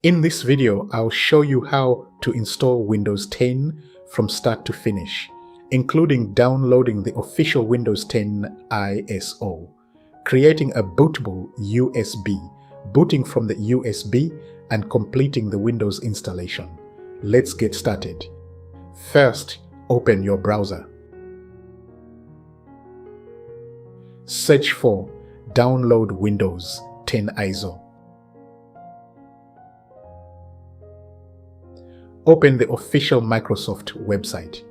In this video, I'll show you how to install Windows 10 from start to finish, including downloading the official Windows 10 ISO, creating a bootable USB, booting from the USB, and completing the Windows installation. Let's get started. First, open your browser. Search for Download Windows 10 ISO. Open the official Microsoft website.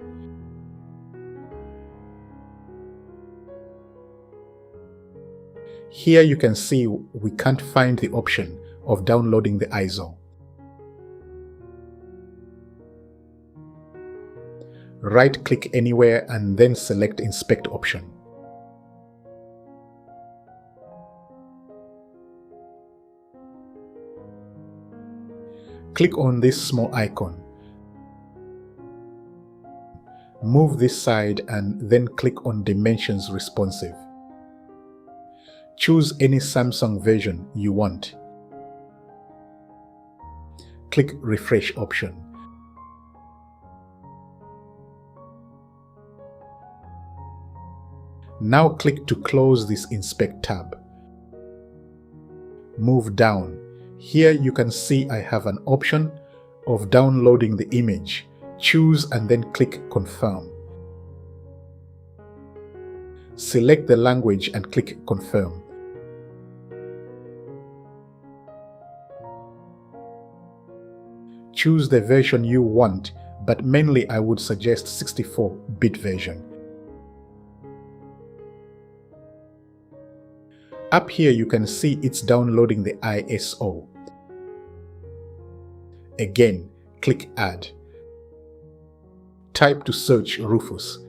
Here you can see we can't find the option of downloading the ISO. Right-click anywhere and then select Inspect option. Click on this small icon. Move this side and then click on Dimensions Responsive. Choose any Samsung version you want. Click Refresh option. Now click to close this Inspect tab. Move down. Here you can see I have an option of downloading the image. Choose and then click Confirm. Select the language and click Confirm. Choose the version you want, but mainly I would suggest 64-bit version. Up here you can see it's downloading the ISO. Again, click Add. Type to search Rufus.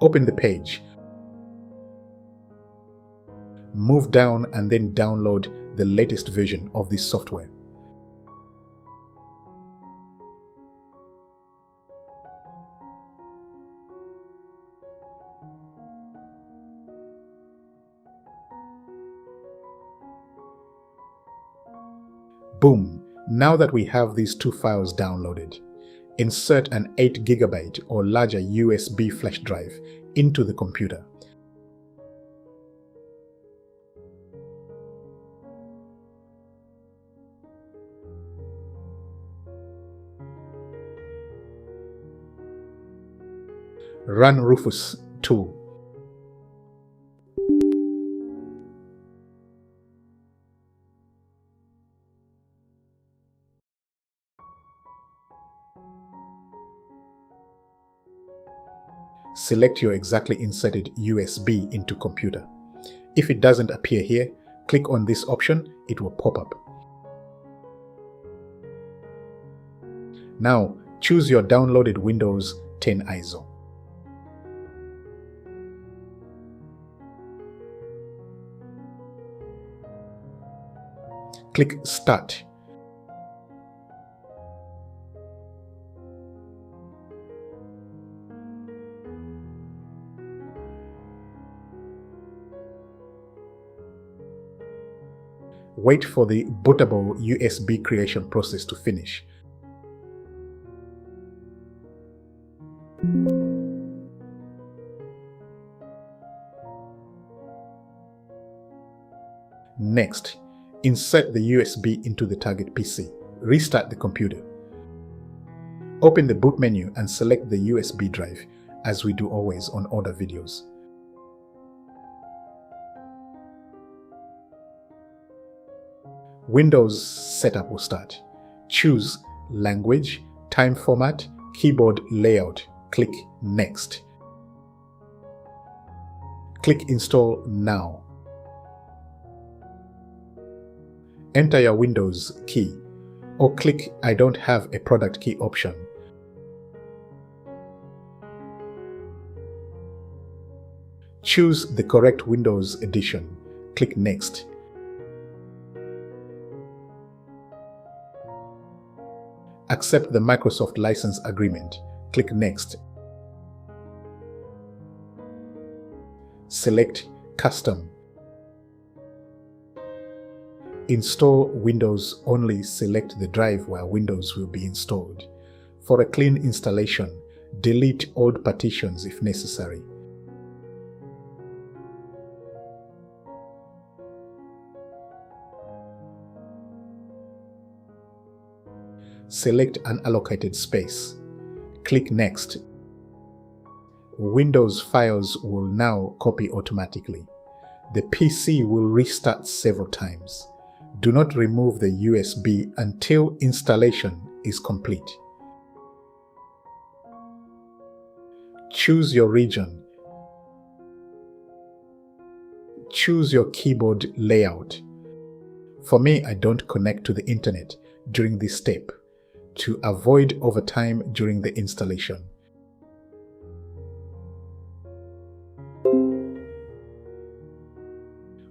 Open the page. Move down and then download the latest version of this software. Boom! Now that we have these two files downloaded, insert an 8 GB or larger USB flash drive into the computer. Run Rufus tool. Select your exactly inserted USB into computer. If it doesn't appear here, click on this option, it will pop up. Now, choose your downloaded Windows 10 ISO. Click Start. Wait for the bootable USB creation process to finish. Next, insert the USB into the target PC. Restart the computer. Open the boot menu and select the USB drive, as we do always on other videos. Windows setup will start. Choose Language, Time Format, Keyboard Layout. Click Next. Click Install Now. Enter your Windows key, or click I don't have a product key option. Choose the correct Windows edition. Click Next. Accept the Microsoft license agreement. Click Next. Select Custom. install Windows, only select the drive where Windows will be installed. For a clean installation, delete old partitions if necessary. Select unallocated space. Click Next. Windows files will now copy automatically. The PC will restart several times. Do not remove the USB until installation is complete. Choose your region. Choose your keyboard layout. For me, I don't connect to the internet during this step to avoid overtime during the installation.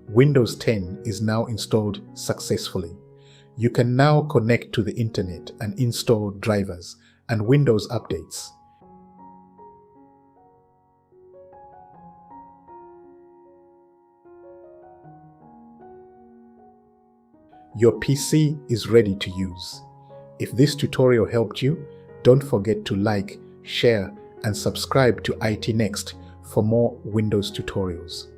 Windows 10 is now installed successfully. You can now connect to the internet and install drivers and Windows updates. Your PC is ready to use. If this tutorial helped you, don't forget to like, share, and subscribe to IT Next for more Windows tutorials.